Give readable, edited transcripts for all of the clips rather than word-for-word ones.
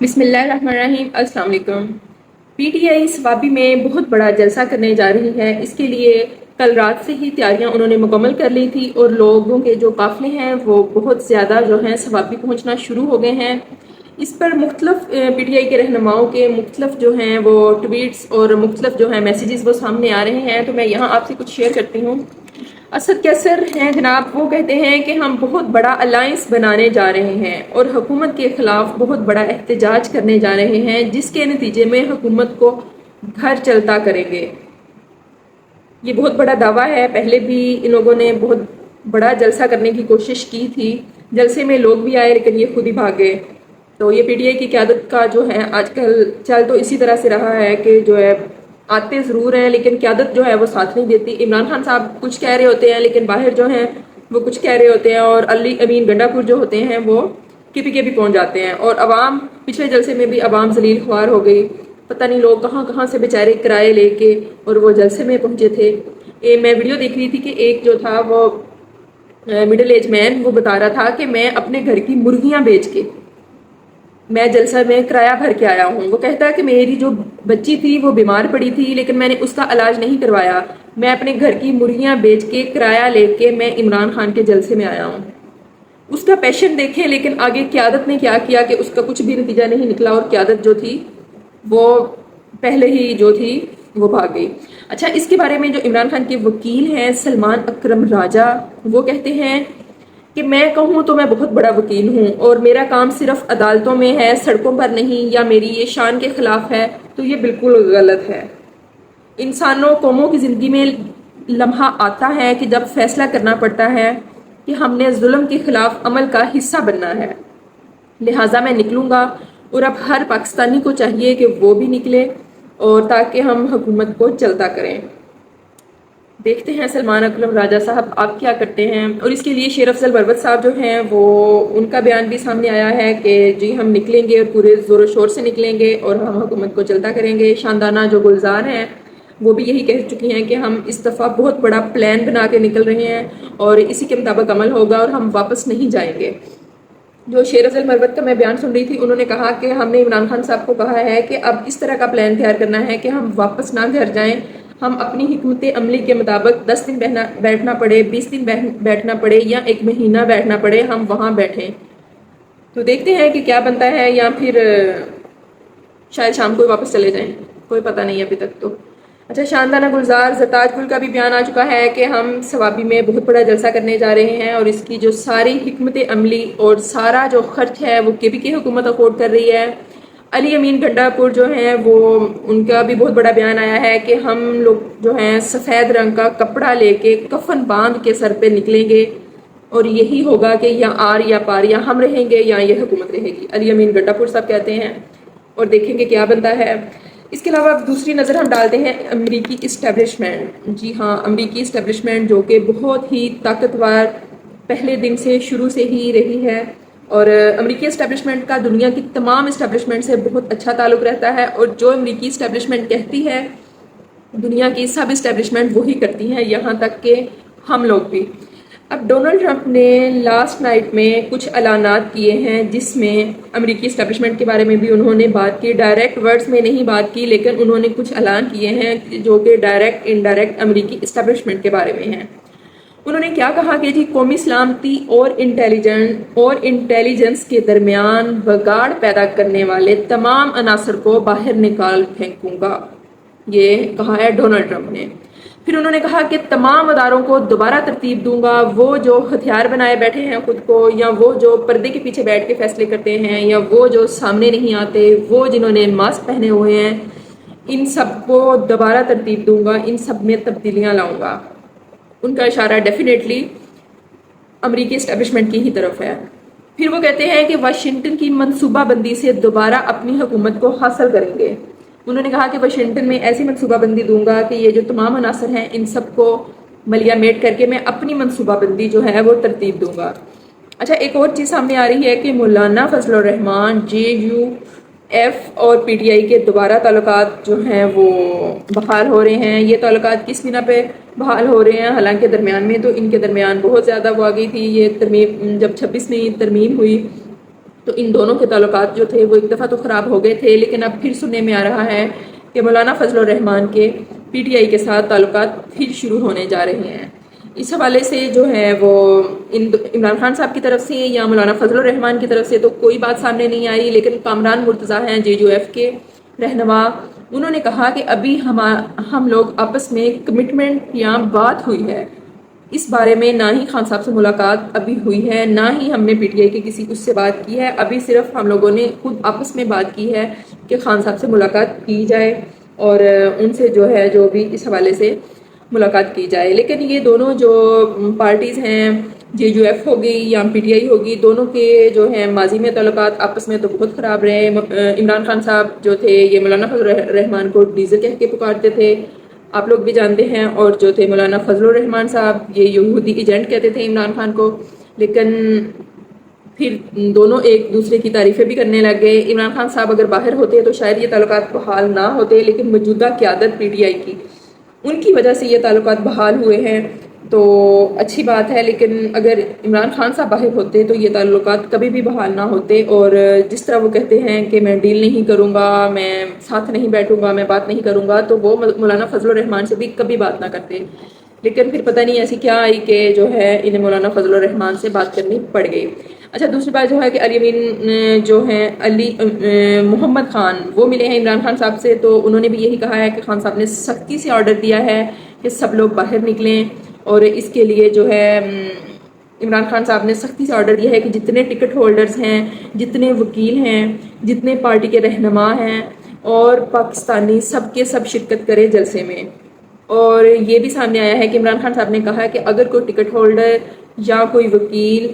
بسم اللہ الرحمن الرحیم۔ السلام علیکم۔ پی ٹی آئی سوابی میں بہت بڑا جلسہ کرنے جا رہی ہے۔ اس کے لیے کل رات سے ہی تیاریاں انہوں نے مکمل کر لی تھی اور لوگوں کے جو قافلے ہیں وہ بہت زیادہ جو ہیں سوابی پہنچنا شروع ہو گئے ہیں۔ اس پر مختلف پی ٹی آئی کے رہنماؤں کے مختلف جو ہیں وہ ٹویٹس اور مختلف جو ہیں میسیجز وہ سامنے آ رہے ہیں، تو میں یہاں آپ سے کچھ شیئر کرتی ہوں۔ اسد کیسر ہیں جناب، وہ کہتے ہیں کہ ہم بہت بڑا الائنس بنانے جا رہے ہیں اور حکومت کے خلاف بہت بڑا احتجاج کرنے جا رہے ہیں، جس کے نتیجے میں حکومت کو گھر چلتا کریں گے۔ یہ بہت بڑا دعویٰ ہے۔ پہلے بھی ان لوگوں نے بہت بڑا جلسہ کرنے کی کوشش کی تھی، جلسے میں لوگ بھی آئے لیکن یہ خود ہی بھاگ گئے۔ تو یہ پی ٹی آئی کی قیادت کا جو ہے آج کل چل تو اسی طرح سے رہا ہے کہ جو ہے آتے ضرور ہیں لیکن قیادت جو ہے وہ ساتھ نہیں دیتی۔ عمران خان صاحب کچھ کہہ رہے ہوتے ہیں لیکن باہر جو ہیں وہ کچھ کہہ رہے ہوتے ہیں، اور علی امین گنڈا پور جو ہوتے ہیں وہ کبھی کبھی پہنچ جاتے ہیں، اور عوام پچھلے جلسے میں بھی عوام ذلیل خوار ہو گئی۔ پتہ نہیں لوگ کہاں کہاں سے بیچارے کرائے لے کے اور وہ جلسے میں پہنچے تھے۔ میں ویڈیو دیکھ رہی تھی کہ ایک جو تھا وہ مڈل ایج مین، وہ بتا رہا تھا کہ میں اپنے گھر کی مرغیاں بیچ کے میں جلسہ میں کرایہ بھر کے آیا ہوں۔ وہ کہتا ہے کہ میری جو بچی تھی وہ بیمار پڑی تھی لیکن میں نے اس کا علاج نہیں کروایا، میں اپنے گھر کی مرغیاں بیچ کے کرایہ لے کے میں عمران خان کے جلسے میں آیا ہوں۔ اس کا پیشن دیکھیں، لیکن آگے قیادت نے کیا کیا کہ اس کا کچھ بھی نتیجہ نہیں نکلا، اور قیادت جو تھی وہ پہلے ہی جو تھی وہ بھاگ گئی۔ اچھا، اس کے بارے میں جو عمران خان کے وکیل ہیں سلمان اکرم راجہ، وہ کہتے ہیں کہ میں کہوں تو میں بہت بڑا وکیل ہوں اور میرا کام صرف عدالتوں میں ہے، سڑکوں پر نہیں، یا میری یہ شان کے خلاف ہے، تو یہ بالکل غلط ہے۔ انسانوں قوموں کی زندگی میں لمحہ آتا ہے کہ جب فیصلہ کرنا پڑتا ہے کہ ہم نے ظلم کے خلاف عمل کا حصہ بننا ہے، لہٰذا میں نکلوں گا، اور اب ہر پاکستانی کو چاہیے کہ وہ بھی نکلے اور تاکہ ہم حکومت کو چلتا کریں۔ دیکھتے ہیں سلمان اکرم راجہ صاحب آپ کیا کرتے ہیں۔ اور اس کے لیے شیر افضل بروت صاحب جو ہیں وہ ان کا بیان بھی سامنے آیا ہے کہ جی ہم نکلیں گے اور پورے زور و شور سے نکلیں گے اور ہم حکومت کو چلتا کریں گے۔ شاندانہ جو گلزار ہیں وہ بھی یہی کہہ چکی ہیں کہ ہم اس دفعہ بہت بڑا پلان بنا کے نکل رہے ہیں اور اسی کے مطابق عمل ہوگا اور ہم واپس نہیں جائیں گے۔ جو شیر افضل مروت کا میں بیان سن رہی تھی، انہوں نے کہا کہ ہم نے عمران خان صاحب کو کہا ہے کہ اب اس طرح کا پلان تیار کرنا ہے کہ ہم واپس نہ گھر جائیں، ہم اپنی حکمت عملی کے مطابق 10 دن بیٹھنا پڑے، 20 دن بیٹھنا پڑے یا 1 مہینہ بیٹھنا پڑے، ہم وہاں بیٹھیں۔ تو دیکھتے ہیں کہ کیا بنتا ہے، یا پھر شاید شام کو واپس چلے جائیں، کوئی پتہ نہیں ابھی تک تو۔ اچھا، شاندانہ گلزار زرتاج گل کا بھی بیان آ چکا ہے کہ ہم سوابی میں بہت بڑا جلسہ کرنے جا رہے ہیں اور اس کی جو ساری حکمت عملی اور سارا جو خرچ ہے وہ کے پی کے حکومت افورڈ کر رہی ہے۔ علی امین گنڈا پور جو ہیں وہ ان کا بھی بہت بڑا بیان آیا ہے کہ ہم لوگ جو ہیں سفید رنگ کا کپڑا لے کے کفن باندھ کے سر پہ نکلیں گے اور یہی ہوگا کہ یا آر یا پار، یا ہم رہیں گے یا یہ حکومت رہے گی، علی امین گنڈا پور صاحب کہتے ہیں، اور دیکھیں گے کیا بنتا ہے۔ اس کے علاوہ دوسری نظر ہم ڈالتے ہیں امریکی اسٹیبلشمنٹ۔ جی ہاں، امریکی اسٹیبلشمنٹ جو کہ بہت ہی طاقتور پہلے دن سے شروع سے ہی رہی ہے، اور امریکی اسٹیبلشمنٹ کا دنیا کی تمام اسٹیبلشمنٹ سے بہت اچھا تعلق رہتا ہے، اور جو امریکی اسٹیبلشمنٹ کہتی ہے دنیا کی سب اسٹیبلشمنٹ وہی کرتی ہیں، یہاں تک کہ ہم لوگ بھی۔ اب ڈونلڈ ٹرمپ نے لاسٹ نائٹ میں کچھ اعلانات کیے ہیں جس میں امریکی اسٹیبلشمنٹ کے بارے میں بھی انہوں نے بات کی، ڈائریکٹ ورڈز میں نہیں بات کی لیکن انہوں نے کچھ اعلان کیے ہیں جو کہ ڈائریکٹ انڈائریکٹ امریکی اسٹیبلشمنٹ کے بارے میں ہیں۔ انہوں نے کیا کہا کہ جی قومی سلامتی اور انٹیلیجنس کے درمیان بگاڑ پیدا کرنے والے تمام عناصر کو باہر نکال پھینکوں گا، یہ کہا ہے ڈونلڈ ٹرمپ نے۔ پھر انہوں نے کہا کہ تمام اداروں کو دوبارہ ترتیب دوں گا، وہ جو ہتھیار بنائے بیٹھے ہیں خود کو، یا وہ جو پردے کے پیچھے بیٹھ کے فیصلے کرتے ہیں، یا وہ جو سامنے نہیں آتے، وہ جنہوں نے ماسک پہنے ہوئے ہیں، ان سب کو دوبارہ ترتیب دوں گا، ان سب میں تبدیلیاں لاؤں گا۔ ان کا اشارہ ڈیفینیٹلی امریکی اسٹیبلشمنٹ کی ہی طرف ہے۔ پھر وہ کہتے ہیں کہ واشنگٹن کی منصوبہ بندی سے دوبارہ اپنی حکومت کو حاصل کریں گے۔ انہوں نے کہا کہ واشنگٹن میں ایسی منصوبہ بندی دوں گا کہ یہ جو تمام عناصر ہیں ان سب کو ملیا میٹ کر کے میں اپنی منصوبہ بندی جو ہے وہ ترتیب دوں گا۔ اچھا، ایک اور چیز سامنے آ رہی ہے کہ مولانا فضل الرحمان JUF اور پی ٹی آئی کے دوبارہ تعلقات جو ہیں وہ بحال ہو رہے ہیں۔ یہ تعلقات کس بنا پہ بحال ہو رہے ہیں؟ حالانکہ درمیان میں تو ان کے درمیان بہت زیادہ وہ آ گئی تھی، یہ ترمیم جب 26 میں ترمیم ہوئی تو ان دونوں کے تعلقات جو تھے وہ ایک دفعہ تو خراب ہو گئے تھے، لیکن اب پھر سننے میں آ رہا ہے کہ مولانا فضل الرحمان کے پی ٹی آئی کے ساتھ تعلقات پھر شروع ہونے جا رہے ہیں۔ اس حوالے سے جو ہے وہ عمران خان صاحب کی طرف سے یا مولانا فضل الرحمان کی طرف سے تو کوئی بات سامنے نہیں آئی، لیکن کامران مرتضیٰ ہیں JJOF کے رہنما، انہوں نے کہا کہ ابھی ہم لوگ آپس میں کمٹمنٹ یا بات ہوئی ہے، اس بارے میں نہ ہی خان صاحب سے ملاقات ابھی ہوئی ہے، نہ ہی ہم نے پی ٹی آئی کے کسی اس سے بات کی ہے، ابھی صرف ہم لوگوں نے خود آپس میں بات کی ہے کہ خان صاحب سے ملاقات کی جائے اور ان سے جو ہے جو بھی اس حوالے سے ملاقات کی جائے۔ لیکن یہ دونوں جو پارٹیز ہیں، JJOF ہوگی یا PTI ہوگی، دونوں کے جو ہیں ماضی میں تعلقات آپس میں تو بہت خراب رہے۔ عمران خان صاحب جو تھے یہ مولانا فضل الرحمان کو ڈیزل کہہ کے پکارتے تھے، آپ لوگ بھی جانتے ہیں، اور جو تھے مولانا فضل الرحمان صاحب یہ یہودی ایجنٹ کہتے تھے عمران خان کو، لیکن پھر دونوں ایک دوسرے کی تعریفیں بھی کرنے لگ گئے۔ عمران خان صاحب اگر باہر ہوتے تو شاید یہ تعلقات بحال نہ ہوتے، لیکن موجودہ قیادت PTI کی ان کی وجہ سے یہ تعلقات بحال ہوئے ہیں، تو اچھی بات ہے۔ لیکن اگر عمران خان صاحب باہر ہوتے تو یہ تعلقات کبھی بھی بحال نہ ہوتے، اور جس طرح وہ کہتے ہیں کہ میں ڈیل نہیں کروں گا، میں ساتھ نہیں بیٹھوں گا، میں بات نہیں کروں گا، تو وہ مولانا فضل الرحمان سے بھی کبھی بات نہ کرتے۔ لیکن پھر پتہ نہیں ایسی کیا آئی کہ جو ہے انہیں مولانا فضل الرحمان سے بات کرنی پڑ گئی۔ اچھا، دوسری بات جو ہے کہ علی امین جو ہیں محمد خان وہ ملے ہیں عمران خان صاحب سے، تو انہوں نے بھی یہی کہا ہے کہ خان صاحب نے سختی سے آرڈر دیا ہے کہ سب لوگ باہر نکلیں، اور اس کے لیے جو ہے عمران خان صاحب نے سختی سے آرڈر دیا ہے کہ جتنے ٹکٹ ہولڈرز ہیں، جتنے وکیل ہیں، جتنے پارٹی کے رہنما ہیں اور پاکستانی سب کے سب شرکت کرے جلسے میں۔ اور یہ بھی سامنے آیا ہے کہ عمران خان صاحب نے کہا کہ اگر کوئی ٹکٹ ہولڈر یا کوئی وکیل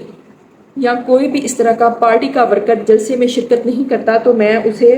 یا کوئی بھی اس طرح کا پارٹی کا ورکر جلسے میں شرکت نہیں کرتا تو میں اسے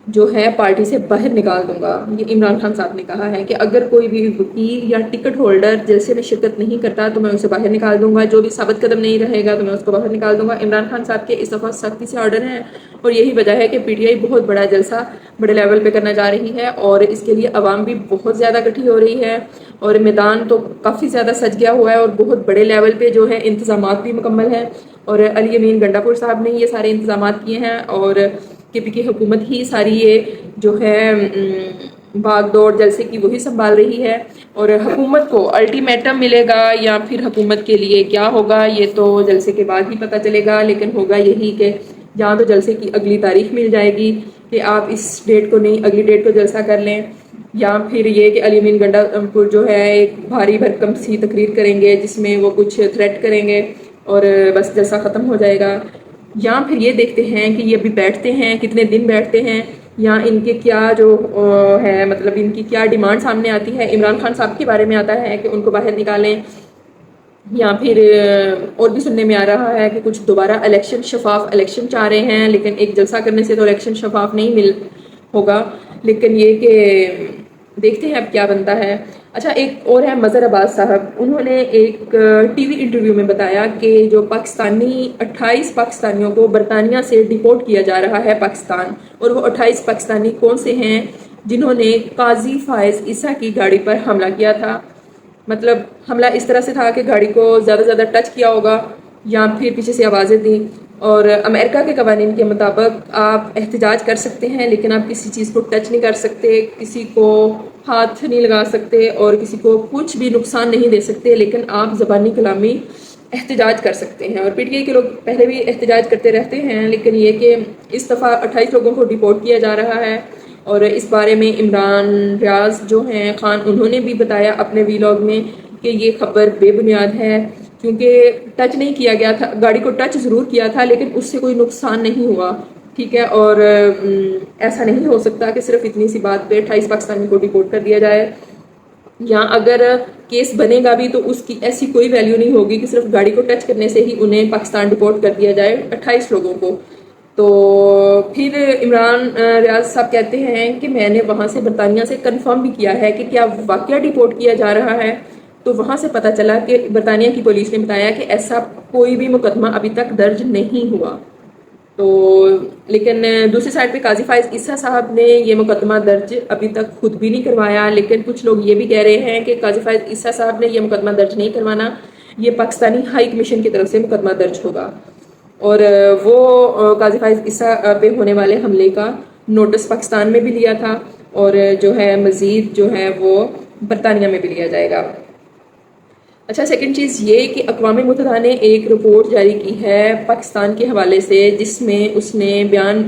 جو ہے پارٹی سے باہر نکال دوں گا۔ یہ عمران خان صاحب نے کہا ہے کہ اگر کوئی بھی وکیل یا ٹکٹ ہولڈر جلسے میں شرکت نہیں کرتا تو میں اسے باہر نکال دوں گا، جو بھی ثابت قدم نہیں رہے گا تو میں اس کو باہر نکال دوں گا۔ عمران خان صاحب کے اس دفعہ سختی سے آرڈر ہیں، اور یہی وجہ ہے کہ PTI بہت بڑا جلسہ بڑے لیول پہ کرنا جا رہی ہے، اور اس کے لیے عوام بھی بہت زیادہ اکٹھی ہو رہی ہے، اور میدان تو کافی زیادہ سج گیا ہوا ہے، اور بہت بڑے لیول پہ جو ہے انتظامات بھی مکمل ہیں، اور علی امین گنڈا پور صاحب نے یہ سارے انتظامات کیے ہیں، اور KP کی حکومت ہی ساری یہ جو ہے بھاگ دوڑ جلسے کی وہی سنبھال رہی ہے، اور حکومت کو الٹیمیٹم ملے گا یا پھر حکومت کے لیے کیا ہوگا یہ تو جلسے کے بعد ہی پتہ چلے گا، لیکن ہوگا یہی کہ جہاں تو جلسے کی اگلی تاریخ مل جائے گی کہ آپ اس ڈیٹ کو نہیں اگلی ڈیٹ کو جلسہ کر لیں، یا پھر یہ کہ علی امین گنڈا پور جو ہے ایک بھاری بھرکم سی تقریر کریں گے جس میں وہ کچھ تھریٹ کریں گے اور بس جلسہ ختم ہو جائے گا، یا پھر یہ دیکھتے ہیں کہ یہ ابھی بیٹھتے ہیں کتنے دن بیٹھتے ہیں، یا ان کے کیا جو ہے مطلب ان کی کیا ڈیمانڈ سامنے آتی ہے۔ عمران خان صاحب کے بارے میں آتا ہے کہ ان کو باہر نکالیں، یا پھر اور بھی سننے میں آ رہا ہے کہ کچھ دوبارہ الیکشن شفاف الیکشن چاہ رہے ہیں، لیکن ایک جلسہ کرنے سے تو الیکشن شفاف نہیں ہوگا، لیکن یہ کہ دیکھتے ہیں اب کیا بنتا ہے۔ اچھا، ایک اور ہے مظہر عباس صاحب، انہوں نے ایک TV انٹرویو میں بتایا کہ جو 28 پاکستانیوں کو برطانیہ سے ڈیپورٹ کیا جا رہا ہے پاکستان، اور وہ 28 پاکستانی کون سے ہیں؟ جنہوں نے قاضی فائز عیسیٰ کی گاڑی پر حملہ کیا تھا۔ مطلب حملہ اس طرح سے تھا کہ گاڑی کو زیادہ سے زیادہ ٹچ کیا ہوگا یا پھر پیچھے سے آوازیں دیں، اور امریکہ کے قوانین کے مطابق آپ احتجاج کر سکتے ہیں، لیکن آپ کسی چیز کو ٹچ نہیں کر سکتے، کسی کو ہاتھ نہیں لگا سکتے اور کسی کو کچھ بھی نقصان نہیں دے سکتے، لیکن آپ زبانی کلامی احتجاج کر سکتے ہیں۔ اور PTI کے لوگ پہلے بھی احتجاج کرتے رہتے ہیں، لیکن یہ کہ اس دفعہ 28 لوگوں کو ڈیپورٹ کیا جا رہا ہے، اور اس بارے میں عمران ریاض جو ہیں خان انہوں نے بھی بتایا اپنے ویلاگ میں کہ یہ خبر بے بنیاد ہے، کیونکہ ٹچ نہیں کیا گیا تھا، گاڑی کو ٹچ ضرور کیا تھا لیکن اس سے کوئی نقصان نہیں ہوا، ٹھیک ہے۔ اور ایسا نہیں ہو سکتا کہ صرف اتنی سی بات پہ 28 پاکستانی کو ڈیپورٹ کر دیا جائے، یا اگر کیس بنے گا بھی تو اس کی ایسی کوئی ویلیو نہیں ہوگی کہ صرف گاڑی کو ٹچ کرنے سے ہی انہیں پاکستان ڈیپورٹ کر دیا جائے 28 لوگوں کو۔ تو پھر عمران ریاض صاحب کہتے ہیں کہ میں نے وہاں سے برطانیہ سے کنفرم بھی کیا ہے کہ کیا واقعہ ڈیپورٹ کیا جا رہا ہے، تو وہاں سے پتہ چلا کہ برطانیہ کی پولیس نے بتایا کہ ایسا کوئی بھی مقدمہ ابھی تک درج نہیں ہوا۔ تو لیکن دوسری سائڈ پہ قاضی فائز عیسیٰ صاحب نے یہ مقدمہ درج ابھی تک خود بھی نہیں کروایا، لیکن کچھ لوگ یہ بھی کہہ رہے ہیں کہ قاضی فائز عیسیٰ صاحب نے یہ مقدمہ درج نہیں کروانا، یہ پاکستانی ہائی کمیشن کی طرف سے مقدمہ درج ہوگا۔ اور وہ قاضی فائز عیسیٰ پہ ہونے والے حملے کا نوٹس پاکستان میں بھی لیا تھا، اور جو ہے مزید جو ہے وہ برطانیہ میں بھی لیا جائے گا۔ اچھا، سیکنڈ چیز یہ کہ اقوام متحدہ نے ایک رپورٹ جاری کی ہے پاکستان کے حوالے سے، جس میں اس نے بیان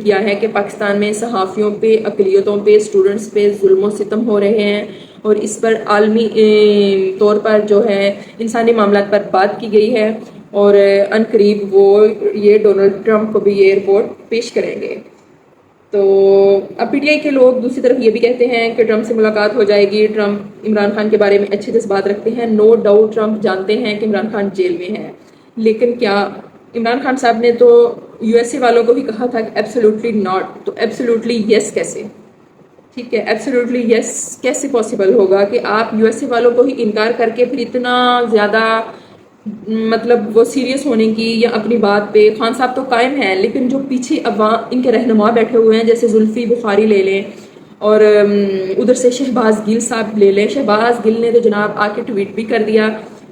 کیا ہے کہ پاکستان میں صحافیوں پہ، اقلیتوں پہ، اسٹوڈنٹس پہ ظلم و ستم ہو رہے ہیں، اور اس پر عالمی طور پر جو ہے انسانی معاملات پر بات کی گئی ہے، اور ان قریب وہ یہ ڈونلڈ ٹرمپ کو بھی یہ رپورٹ پیش کریں گے۔ تو اب پی ٹی آئی کے لوگ دوسری طرف یہ بھی کہتے ہیں کہ ٹرمپ سے ملاقات ہو جائے گی، ٹرمپ عمران خان کے بارے میں اچھے جذبات رکھتے ہیں، نو ڈاؤٹ ٹرمپ جانتے ہیں کہ عمران خان جیل میں ہے، لیکن کیا عمران خان صاحب نے تو یو ایس اے والوں کو بھی کہا تھا کہ ایبسولوٹلی ناٹ، تو ایبسولوٹلی یس کیسے؟ ٹھیک ہے، ایبسولوٹلی یس کیسے پاسبل ہوگا کہ آپ یو ایس اے والوں کو ہی انکار کر کے پھر اتنا زیادہ مطلب وہ سیریس ہونے کی یا اپنی بات پہ؟ خان صاحب تو قائم ہیں، لیکن جو پیچھے عوام ان کے رہنما بیٹھے ہوئے ہیں، جیسے زلفی بخاری لے لیں، اور ادھر سے شہباز گل صاحب لے لیں، شہباز گل نے تو جناب آ کے ٹویٹ بھی کر دیا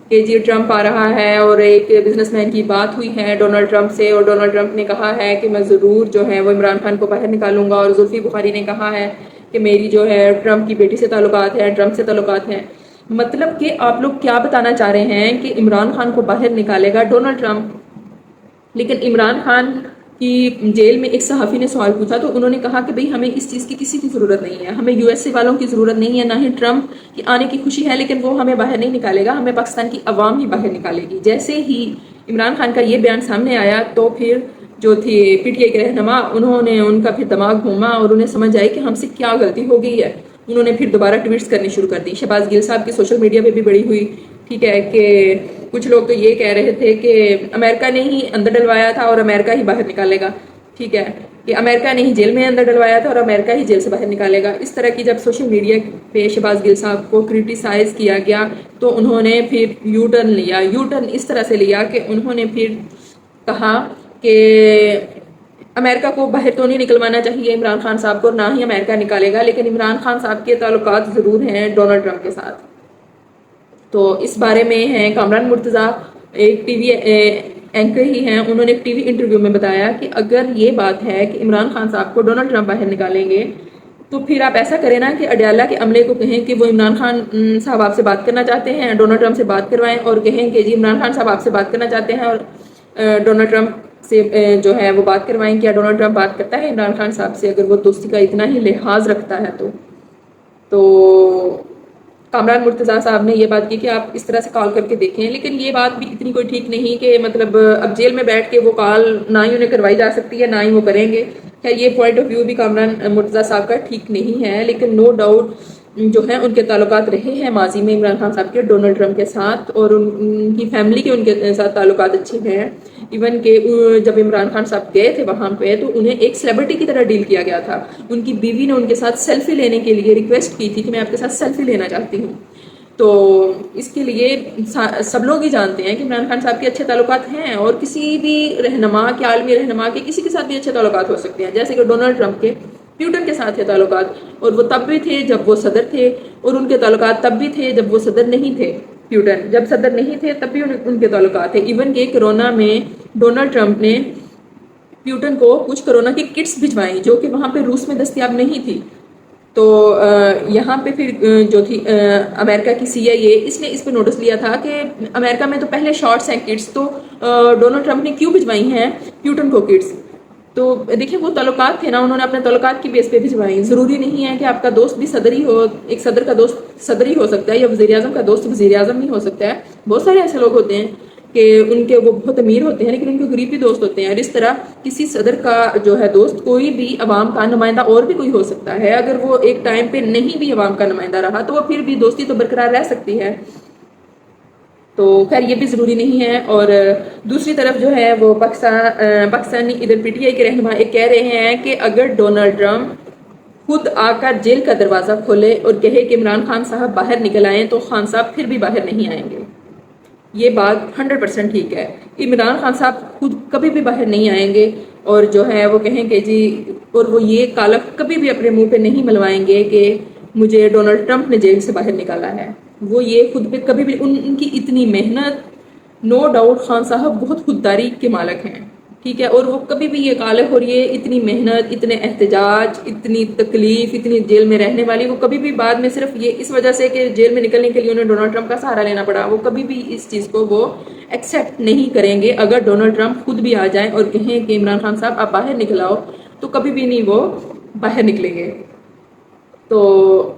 کہ جی ٹرمپ آ رہا ہے، اور ایک بزنس مین کی بات ہوئی ہے ڈونلڈ ٹرمپ سے، اور ڈونلڈ ٹرمپ نے کہا ہے کہ میں ضرور جو ہے وہ عمران خان کو باہر نکالوں گا، اور زلفی بخاری نے کہا ہے کہ میری جو ہے ٹرمپ کی بیٹی سے تعلقات ہیں، ٹرمپ سے تعلقات ہیں۔ مطلب کہ آپ لوگ کیا بتانا چاہ رہے ہیں کہ عمران خان کو باہر نکالے گا ڈونلڈ ٹرمپ، لیکن عمران خان کی جیل میں ایک صحافی نے سوال پوچھا تو انہوں نے کہا کہ بھئی ہمیں اس چیز کی کسی کی ضرورت نہیں ہے، ہمیں یو ایس اے والوں کی ضرورت نہیں ہے، نہ ہی ٹرمپ کی آنے کی خوشی ہے، لیکن وہ ہمیں باہر نہیں نکالے گا، ہمیں پاکستان کی عوام ہی باہر نکالے گی۔ جیسے ہی عمران خان کا یہ بیان سامنے آیا تو پھر جو تھی پی ٹی آئی کے رہنما، انہوں نے ان کا پھر دماغ گھوما اور انہیں سمجھ آئی کہ ہم سے کیا غلطی ہو گئی ہے، انہوں نے پھر دوبارہ ٹویٹس کرنی شروع کر دی۔ شہباز گل صاحب کی سوشل میڈیا پہ بھی بڑی ہوئی، ٹھیک ہے، کہ کچھ لوگ تو یہ کہہ رہے تھے کہ امریکہ نے ہی اندر ڈلوایا تھا اور امریکہ ہی باہر نکالے گا، ٹھیک ہے، کہ امریکہ نے ہی جیل میں اندر ڈلوایا تھا اور امریکہ ہی جیل سے باہر نکالے گا۔ اس طرح کی جب سوشل میڈیا پہ شہباز گل صاحب کو کرٹیسائز کیا گیا تو انہوں نے پھر یو ٹرن لیا، یو ٹرن اس طرح سے لیا کہ انہوں نے پھر کہا کہ امریکہ کو باہر تو نہیں نکلوانا چاہیے عمران خان صاحب کو، نہ ہی امریکہ نکالے گا، لیکن عمران خان صاحب کے تعلقات ضرور ہیں ڈونلڈ ٹرمپ کے ساتھ۔ تو اس بارے میں ہیں کامران مرتضیٰ، ایک ٹی وی اینکر ہی ہیں، انہوں نے ایک ٹی وی انٹرویو میں بتایا کہ اگر یہ بات ہے کہ عمران خان صاحب کو ڈونلڈ ٹرمپ باہر نکالیں گے تو پھر آپ ایسا کریں نا کہ اڈیالہ کے عملے کو کہیں کہ وہ عمران خان صاحب آپ سے بات کرنا چاہتے ہیں، ڈونلڈ ٹرمپ سے بات کروائیں، اور کہیں کہ جی عمران خان صاحب آپ سے بات کرنا چاہتے ہیں اور ڈونلڈ ٹرمپ سے جو ہے وہ بات کروائیں۔ کیا ڈونلڈ ٹرمپ بات کرتا ہے عمران خان صاحب سے؟ اگر وہ دوستی کا اتنا ہی لحاظ رکھتا ہے تو کامران مرتضیٰ صاحب نے یہ بات کی کہ آپ اس طرح سے کال کر کے دیکھیں، لیکن یہ بات بھی اتنی کوئی ٹھیک نہیں کہ مطلب اب جیل میں بیٹھ کے وہ کال نہ ہی انہیں کروائی جا سکتی ہے، نہ ہی وہ کریں گے۔ خیر یہ پوائنٹ آف ویو بھی کامران مرتضیٰ صاحب کا ٹھیک نہیں ہے، لیکن نو ڈاؤٹ جو ہے ان کے تعلقات رہے ہیں ماضی میں عمران خان صاحب کے ڈونلڈ ٹرمپ کے ساتھ، اور ان کی فیملی کے ان کے ساتھ تعلقات اچھے ہیں۔ ایون کہ جب عمران خان صاحب گئے تھے وہاں پہ تو انہیں ایک سیلیبریٹی کی طرح ڈیل کیا گیا تھا، ان کی بیوی نے ان کے ساتھ سیلفی لینے کے لیے ریکویسٹ کی تھی کہ میں آپ کے ساتھ سیلفی لینا چاہتی ہوں۔ تو اس کے لیے سب لوگ ہی جانتے ہیں کہ عمران خان صاحب کے اچھے تعلقات ہیں، اور کسی بھی رہنما کے، عالمی رہنما کے کسی کے ساتھ بھی اچھے تعلقات ہو سکتے ہیں، جیسے کہ ڈونلڈ ٹرمپ کے پیوٹن کے ساتھ تھے تعلقات، اور وہ تب بھی تھے جب وہ صدر تھے، اور ان کے تعلقات تب بھی تھے جب وہ صدر نہیں تھے۔ پیوٹن جب صدر نہیں تھے تب بھی ان کے تعلقات تھے، ایون کہ کرونا میں ڈونلڈ ٹرمپ نے پیوٹن کو کچھ کرونا کی کٹس بھجوائیں جو کہ وہاں پہ روس میں دستیاب نہیں تھی۔ تو یہاں پہ پھر جو تھی امریکہ کی سی آئی اے، اس نے اس پہ نوٹس لیا تھا کہ امریکہ میں تو پہلے شارٹس ہیں کٹس، تو ڈونلڈ ٹرمپ نے کیوں بھجوائی ہیں پیوٹن کو کٹس؟ تو دیکھیں وہ تعلقات تھے نا، انہوں نے اپنے تعلقات کی بیس پہ بھجوائیں۔ ضروری نہیں ہے کہ آپ کا دوست بھی صدر ہی ہو، ایک صدر کا دوست صدر ہی ہو سکتا ہے، یا وزیر اعظم کا دوست وزیر اعظم ہی ہو سکتا ہے۔ بہت سارے ایسے لوگ ہوتے ہیں کہ ان کے وہ بہت امیر ہوتے ہیں لیکن ان کے غریب بھی دوست ہوتے ہیں، اور اس طرح کسی صدر کا جو ہے دوست کوئی بھی عوام کا نمائندہ اور بھی کوئی ہو سکتا ہے، اگر وہ ایک ٹائم پہ نہیں بھی عوام کا نمائندہ رہا تو وہ پھر بھی دوستی تو برقرار رہ سکتی ہے۔ تو خیر یہ بھی ضروری نہیں ہے۔ اور دوسری طرف جو ہے وہ پاکستانی ادھر پی ٹی آئی کے رہنما ایک کہہ رہے ہیں کہ اگر ڈونلڈ ٹرمپ خود آ کر جیل کا دروازہ کھولے اور کہے کہ عمران خان صاحب باہر نکل آئیں تو خان صاحب پھر بھی باہر نہیں آئیں گے۔ یہ بات 100% ٹھیک ہے، عمران خان صاحب خود کبھی بھی باہر نہیں آئیں گے، اور جو ہے وہ کہیں کہ جی، اور وہ یہ کالک کبھی بھی اپنے منہ پہ نہیں ملوائیں گے کہ مجھے ڈونلڈ ٹرمپ نے جیل سے باہر نکالا ہے۔ وہ یہ خود پہ کبھی بھی ان کی اتنی محنت نو ڈاؤٹ خان صاحب بہت خودداری کے مالک ہیں، ٹھیک ہے، اور وہ کبھی بھی یہ غالب ہو رہی ہے اتنی محنت، اتنے احتجاج، اتنی تکلیف، اتنی جیل میں رہنے والی، وہ کبھی بھی بعد میں صرف یہ اس وجہ سے کہ جیل میں نکلنے کے لیے انہیں ڈونلڈ ٹرمپ کا سہارا لینا پڑا، وہ کبھی بھی اس چیز کو وہ ایکسیپٹ نہیں کریں گے۔ اگر ڈونلڈ ٹرمپ خود بھی آ جائیں اور کہیں کہ عمران خان صاحب آپ باہر نکل آؤ، تو کبھی بھی نہیں وہ باہر نکلیں گے۔ تو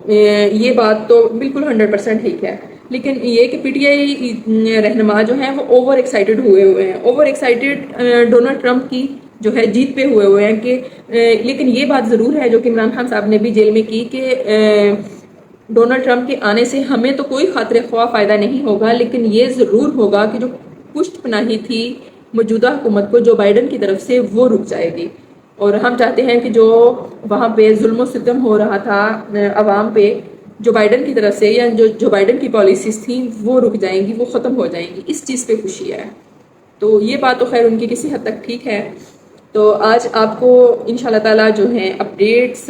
یہ بات تو بالکل 100% ٹھیک ہے، لیکن یہ کہ پی ٹی آئی رہنما جو ہیں وہ اوور ایکسائٹیڈ ہوئے ہیں، اوور ایکسائٹیڈ ڈونلڈ ٹرمپ کی جو ہے جیت پہ ہوئے ہیں کہ لیکن یہ بات ضرور ہے جو کہ عمران خان صاحب نے بھی جیل میں کی کہ ڈونلڈ ٹرمپ کے آنے سے ہمیں تو کوئی خاطر خواہ فائدہ نہیں ہوگا، لیکن یہ ضرور ہوگا کہ جو پشت پناہی تھی موجودہ حکومت کو جو بائیڈن کی طرف سے وہ رک جائے گی، اور ہم چاہتے ہیں کہ جو وہاں پہ ظلم و ستم ہو رہا تھا عوام پہ جو بائیڈن کی طرف سے یا جو بائیڈن کی پالیسیز تھیں وہ رک جائیں گی، وہ ختم ہو جائیں گی، اس چیز پہ خوشی ہے۔ تو یہ بات تو خیر ان کی کسی حد تک ٹھیک ہے۔ تو آج آپ کو انشاءاللہ تعالیٰ جو ہیں اپڈیٹس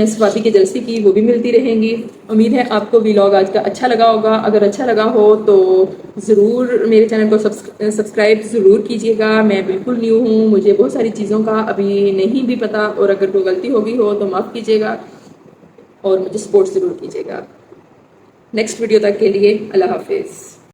سوابی کے جلسے کی وہ بھی ملتی رہیں گی۔ امید ہے آپ کو ویلاگ آج کا اچھا لگا ہوگا، اگر اچھا لگا ہو تو ضرور میرے چینل کو سبسکرائب ضرور کیجیے گا۔ میں بالکل نیو ہوں، مجھے بہت ساری چیزوں کا ابھی نہیں بھی پتہ، اور اگر کوئی غلطی ہوگی ہو تو معاف کیجیے گا اور مجھے سپورٹ ضرور کیجیے گا۔ نیکسٹ ویڈیو تک کے لیے اللہ حافظ۔